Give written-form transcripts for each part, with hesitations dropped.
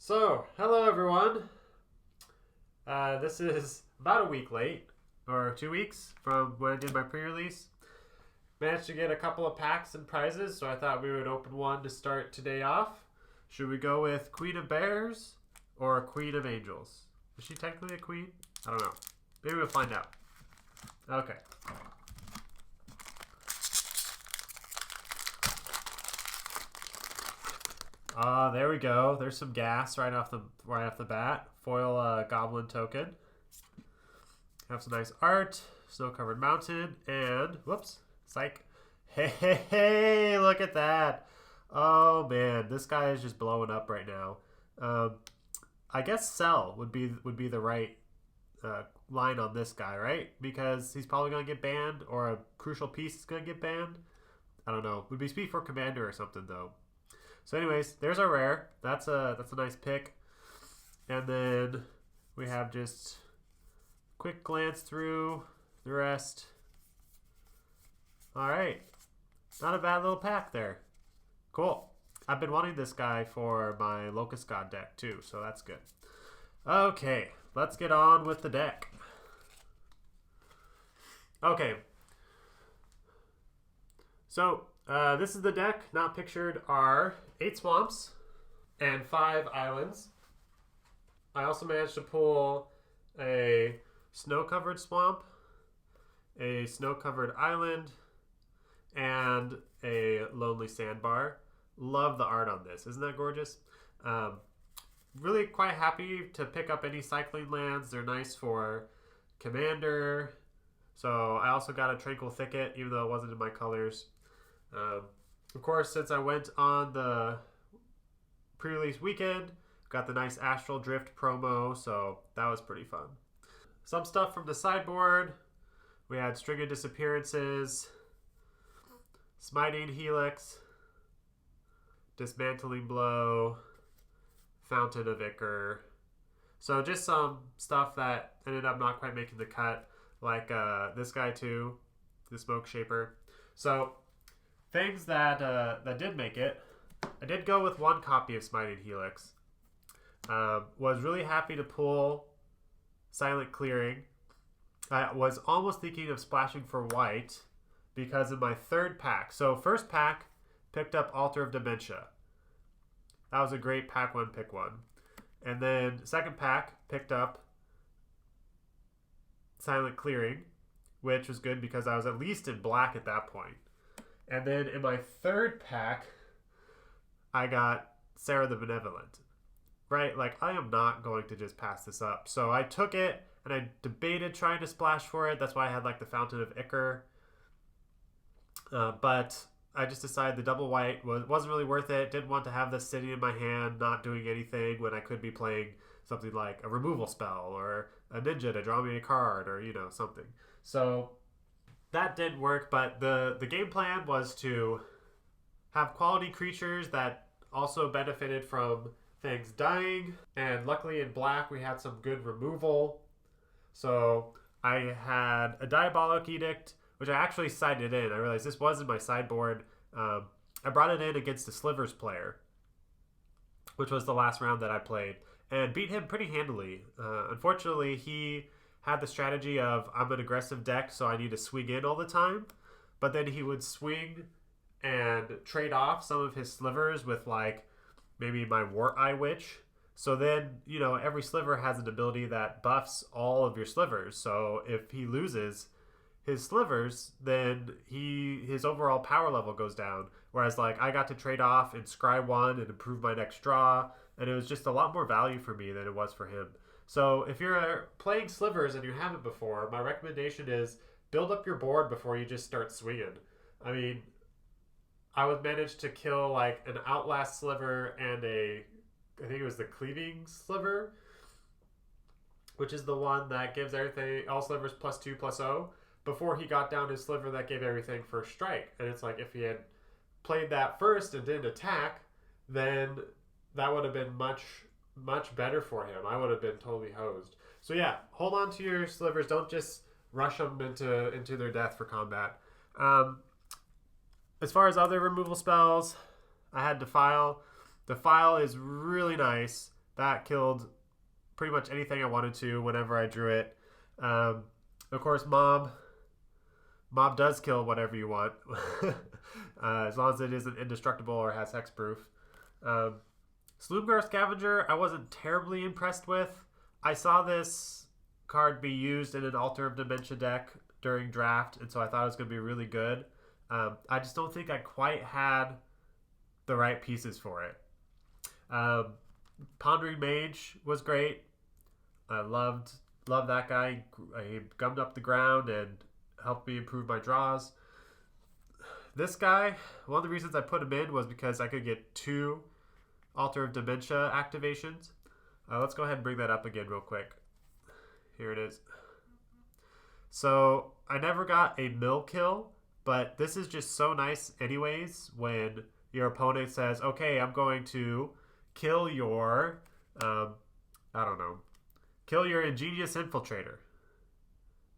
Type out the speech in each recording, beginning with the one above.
Hello everyone. This is about a week late, or 2 weeks from when I did my pre-release. Managed to get a couple of packs and prizes, so I thought we would open one to start today off. Should we go with Queen of Bears or Queen of Angels? Is she technically a queen? I don't know. Maybe we'll find out. Okay. There we go. There's some gas right off the bat. Foil goblin token. Have some nice art. Snow-covered mountain and whoops, psych. Hey, look at that. Oh man, this guy is just blowing up right now. I guess sell would be the right line on this guy, right? Because he's probably gonna get banned, or a crucial piece is gonna get banned. I don't know. Would be speed for commander or something though. So anyways, there's our rare. That's a nice pick. And then we have just quick glance through the rest. All right. Not a bad little pack there. Cool. I've been wanting this guy for my Locust God deck too, so that's good. Okay, let's get on with the deck. Okay. So, this is the deck. Not pictured are 8 swamps and 5 islands. I also managed to pull a snow-covered swamp, a snow-covered island, and a lonely sandbar. Love the art on this. Isn't that gorgeous? Really quite happy to pick up any cycling lands. They're nice for commander. So I also got a Tranquil Thicket, even though it wasn't in my colors. Of course, since I went on the pre-release weekend, got the nice Astral Drift promo, so that was pretty fun. Some stuff from the sideboard. We had String of Disappearances, Smiting Helix, Dismantling Blow, Fountain of Ichor. So just some stuff that ended up not quite making the cut, like this guy too, the Smoke Shaper. So things that did make it, I did go with 1 copy of Smiting Helix. Was really happy to pull Silent Clearing. I was almost thinking of splashing for white because of my 3rd pack. So first pack, picked up Alter of Dementia. That was a great pack 1, pick 1. And then second pack, picked up Silent Clearing, which was good because I was at least in black at that point. And then in my 3rd pack, I got Sarah the Benevolent. Right? Like, I am not going to just pass this up. So I took it, and I debated trying to splash for it. That's why I had, like, the Fountain of Ichor. But I just decided the double white wasn't really worth it. Didn't want to have this sitting in my hand, not doing anything, when I could be playing something like a removal spell, or a ninja to draw me a card, or, you know, something. So that didn't work, but the game plan was to have quality creatures that also benefited from things dying, and luckily in black we had some good removal. So I had a Diabolic Edict, which I actually sided in. I realized this wasn't my sideboard. I brought it in against the Slivers player, which was the last round that I played, and beat him pretty handily. Unfortunately, he had the strategy of, I'm an aggressive deck, so I need to swing in all the time. But then he would swing and trade off some of his slivers with, like, maybe my Wart Eye Witch. So then, you know, every sliver has an ability that buffs all of your slivers. So if he loses his slivers, then his overall power level goes down. Whereas, like, I got to trade off and scry 1 and improve my next draw. And it was just a lot more value for me than it was for him. So if you're playing slivers and you haven't before, my recommendation is build up your board before you just start swinging. I mean, I would manage to kill like an Outlast Sliver and I think it was the Cleaving Sliver, which is the one that gives everything, all slivers +2/+0, before he got down his sliver that gave everything first strike. And it's like, if he had played that first and didn't attack, then that would have been much better for him. I would have been totally hosed. So yeah, hold on to your slivers. Don't just rush them into their death for combat. As far as other removal spells, I had Defile. Defile is really nice That killed pretty much anything I wanted to whenever I drew it. Of course, Mob does kill whatever you want, as long as it isn't indestructible or has hexproof. Sloomgar Scavenger, I wasn't terribly impressed with. I saw this card be used in an Alter of Dementia deck during draft, and so I thought it was going to be really good. I just don't think I quite had the right pieces for it. Pondering Mage was great. I loved that guy. He gummed up the ground and helped me improve my draws. This guy, one of the reasons I put him in was because I could get 2 Alter of Dementia activations. Let's go ahead and bring that up again real quick. Here it is. So I never got a mill kill, but this is just so nice anyways when your opponent says, okay, I'm going to kill your, kill your ingenious infiltrator.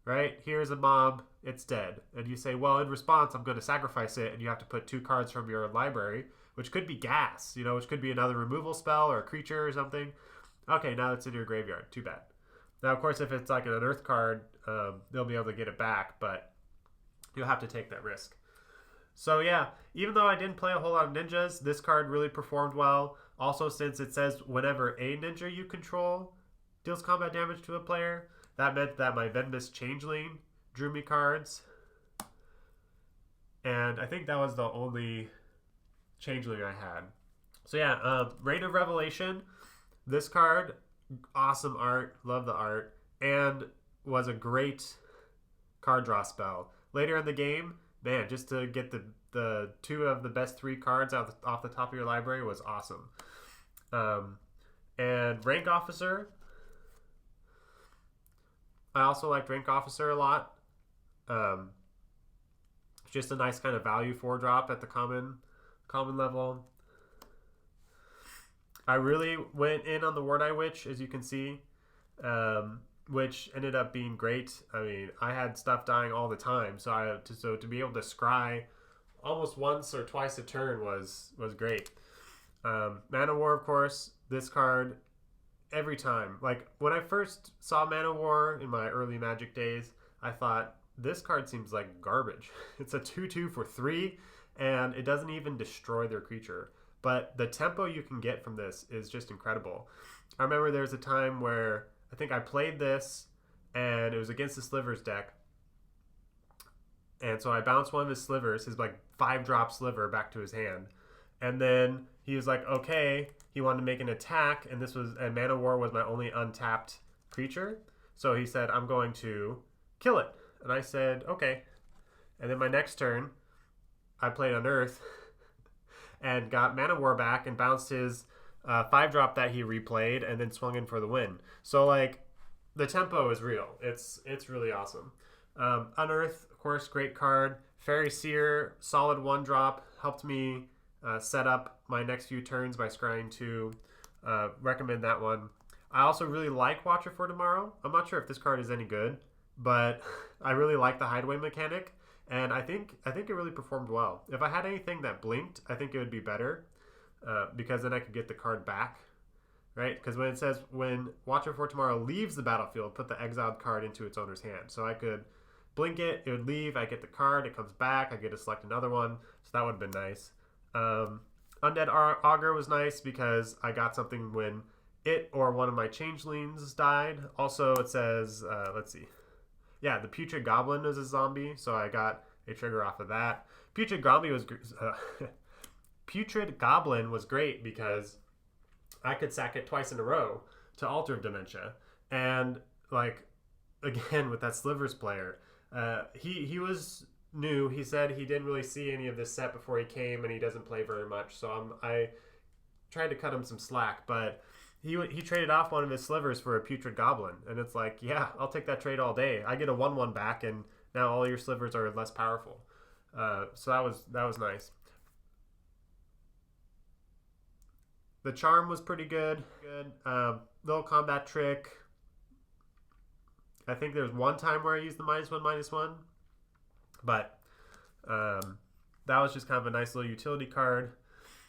Right? Here's a mob, it's dead. And you say, well, in response, I'm going to sacrifice it, and you have to put 2 cards from your library, which could be gas, which could be another removal spell or a creature or something. Okay, now it's in your graveyard. Too bad. Now, of course, if it's like an unearth card, they'll be able to get it back, but you'll have to take that risk. So yeah, even though I didn't play a whole lot of ninjas, this card really performed well. Also, since it says whenever a ninja you control deals combat damage to a player, that meant that my Venomous Changeling drew me cards. And I think that was the only Changeling I had. So yeah, Reign of Revelation. This card, awesome art. Love the art. And was a great card draw spell. Later in the game, man, just to get the 2 of the best 3 cards off the top of your library was awesome. And Rank Officer. I also liked Rank Officer a lot. Just a nice kind of value 4-drop at the common level. I really went in on the Ward Eye Witch, as you can see, which ended up being great. I mean, I had stuff dying all the time, so to be able to scry almost once or twice a turn was great. Mana War, of course, this card every time. Like when I first saw Mana War in my early Magic days, I thought this card seems like garbage. It's a 2/2 for 3, and it doesn't even destroy their creature. But the tempo you can get from this is just incredible. I remember there was a time where I think I played this, and it was against the Slivers deck. And so I bounced one of his Slivers, his like 5-drop Sliver, back to his hand. And then he was like, okay, he wanted to make an attack, and Mana War was my only untapped creature. So he said, I'm going to kill it. And I said, okay. And then my next turn, I played Unearth and got Mana War back and bounced his 5-drop that he replayed and then swung in for the win. So, like, the tempo is real. It's really awesome. Unearth, of course, great card. Fairy Seer, solid 1-drop, helped me set up my next few turns by scrying 2. Recommend that one. I also really like Watcher for Tomorrow. I'm not sure if this card is any good, but I really like the Hideaway mechanic. And I think it really performed well. If I had anything that blinked, I think it would be better, because then I could get the card back, right? Because when it says when Watcher for Tomorrow leaves the battlefield, put the exiled card into its owner's hand. So I could blink it, it would leave, I get the card, it comes back, I get to select another one. So that would have been nice. Undead Augur was nice because I got something when it or one of my changelings died. Also, it says, let's see. Yeah, the Putrid Goblin is a zombie, so I got a trigger off of that. Putrid Goblin was great because I could sack it twice in a row to Alter of Dementia. And, like, again, with that Slivers player, he was new. He said he didn't really see any of this set before he came, and he doesn't play very much. So I tried to cut him some slack, but he traded off one of his Slivers for a Putrid Goblin, and it's like, yeah, I'll take that trade all day. I get a 1/1 back, and now all your Slivers are less powerful. So that was nice. The Charm was pretty good. Little combat trick. I think there's one time where I used the -1/-1, but that was just kind of a nice little utility card.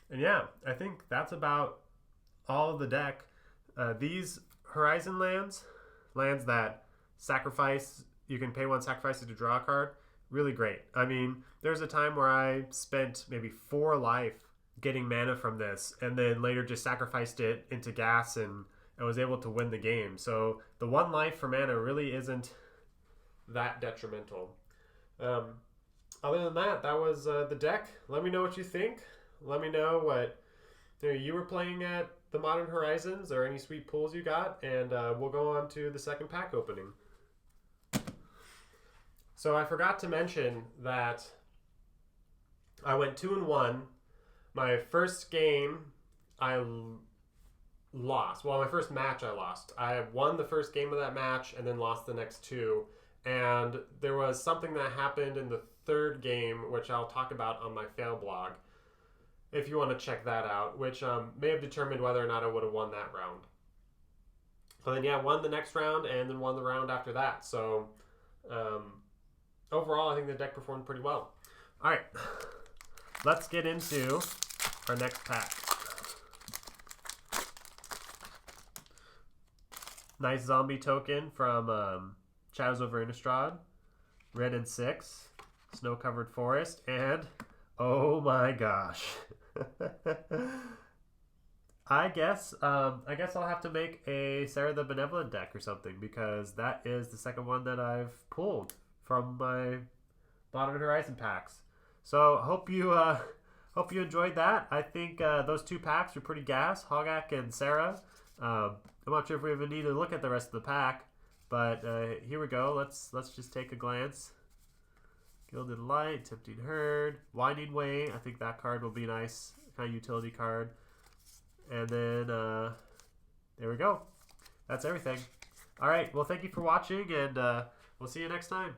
And yeah, I think that's about all of the deck. These Horizon lands that sacrifice, you can pay one sacrifice to draw a card, really great. I mean, there's a time where I spent maybe 4 life getting mana from this, and then later just sacrificed it into gas and I was able to win the game. So the 1 life for mana really isn't that detrimental. Other than that, that was the deck. Let me know what you think. Let me know what you were playing at the Modern Horizons or any sweet pulls you got, and we'll go on to the second pack opening. So I forgot to mention that I went 2-1. My first game, I lost. Well, my first match I lost. I won the first game of that match and then lost the next 2. And there was something that happened in the third game, which I'll talk about on my fail blog, if you want to check that out, which may have determined whether or not I would have won that round. But then, yeah, won the next round and then won the round after that. So, overall, I think the deck performed pretty well. All right, let's get into our next pack. Nice zombie token from Shadows over Innistrad. Red and 6. Snow-covered forest. And, oh my gosh. I guess I'll have to make a Sarah the Benevolent deck or something, because that is the second one that I've pulled from my Modern Horizon packs. So hope you enjoyed that. I think those 2 packs were pretty gas, Hogak and Sarah. I'm not sure if we even need to look at the rest of the pack, but here we go. Let's just take a glance. Gilded Light, Tempting Herd, Winding Way. I think that card will be a nice kind of utility card. And then there we go. That's everything. All right. Well, thank you for watching, and we'll see you next time.